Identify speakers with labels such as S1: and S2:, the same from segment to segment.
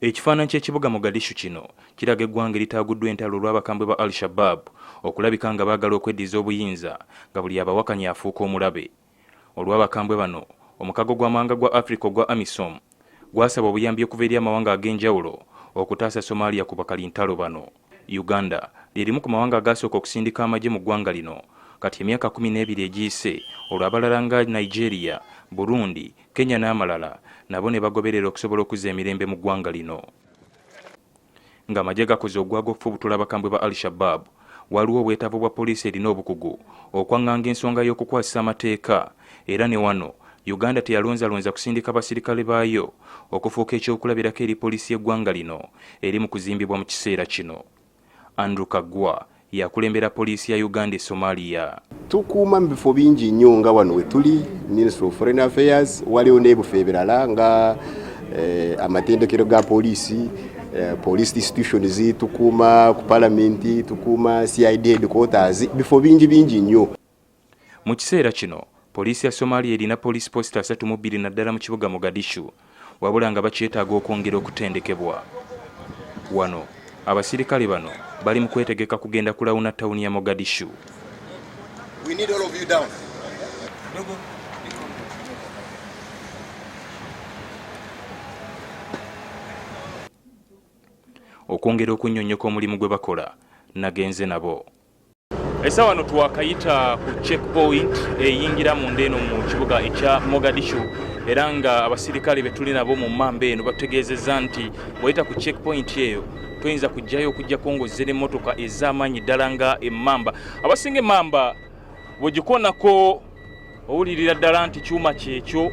S1: Ekifaananyi ky'ekibuga Mogadishu kino kiraga eggwanga eritaaguddwa entalo olw'abakambwe ba Al-Shabaab okulabika nga baagala okweddiza obuyinza nga buli abawakanya afuuka omulabe. Olw'abakambwe bano, omukago gw'amawanga gwa Africa ogwa AMISOM gwasaba obuyambi okuva eri amawanga ag'enjawulo okutaasa Somalia ku bakalintalo bano. Uganda lyerimu ku mawanga agasooka okusindika amagye mu ggwanga lino kati emyaka 12 egiyise olw'abalala nga Nigeria, Burundi, Kenya n'amalala nabo ne bagoberera okusobola okuzza emirembe mu ggwanga lino. Ng'amagye gakoze ogwago okufubutula abakambwe ba Al-Shabaab, waliwo obwetaavu bwa poliisi erina obukugu okwaŋŋanga ensonga y'okukwasisa amateeka, era ne wano Uganda teyalonzalonza kusindika basirikale baayo okufuuka ekyokulabirako eri poliisi y'eggwanga lino eri mu kuzimbibwa mu kiseera kino. Andrew Kagwa yakulembera poliisi ya Uganda e Somalia.
S2: Tukuuma mu bifo bingi nnyo nga wano we tuli, Ministry of Foreign Affairs, waliwo n'ebifo ebirala nga amatendekero ga poliisi, police institutions, tukuuma ku palamenti, tukuuma CID headquarters, bifo bingi nnyo.
S1: Mu kiseera kino poliisi ya Somalia erina police post 32 naddala mu kibuga Mogadishu, wabula nga bakyetaaga okwongera okutendekebwa. Wano abasirikale bano bali mu kwetegeka kugenda kulawuna tawuni ya Mogadishu.
S3: We need all of you down.
S1: Okwongera okunnyonnyoka omulimu gwe bakola nagenze nabo. Essa wano twakayita ku checkpoint eyingira mu ndeeno mu kibuga ekya Mogadishu, era nga abasirikale be tuli nabo mu mmamba eno bategeezezza nti bw'oyita ku checkpoint eyo toyinza kujjayo okujjako ng'ozze n'emmotoka ez'amaanyi ddala nga emmamba. Abasinga emmamba bw'ogikonako owulirira ddala nti kyuma kyekyo.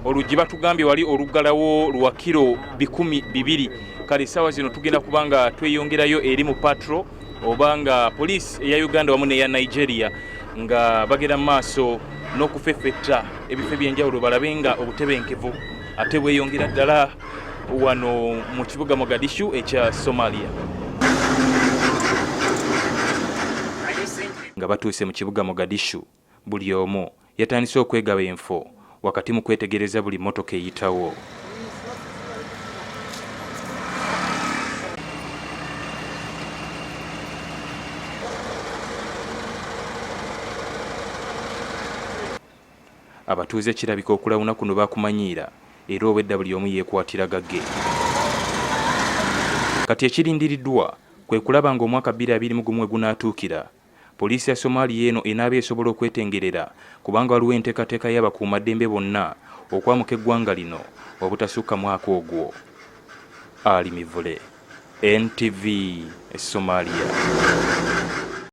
S1: Oluggi batugambye wali oluggalawo lwa kilo 200. Kale essaawa zino tugenda kubanga tweyongerayo eri mu patro obanga poliisi eya Uganda wamu n'eya Nigeria nga bagera mu maaso n'okufeffetta ebifo ebyenjawulo balabe nga obutebenkevu ate bweyongera ddala wano mu kibuga Mogadishu ekya Somalia. Nga batuuse mu kibuga Mogadishu, buli omu yatandise okwegaba enfo wakati mu kwetegereza buli mmotoka eyitawo. Abatuuze kirabika okulawuna kuno bakumanyiira era obwedda buli omu yeekwatira gagge. Kati ekirindiriddwa kwe kulaba ng'omwaka 2021 gunaatuukira poliisi ya Somalia eno enaaba esobola okwetengerera kubanga waliwo enteekateeka y'abakuumaddembe bonna okwamuka eggwanga lino obutasukka mwaka ogwo. Ali Mivule, NTV Somalia.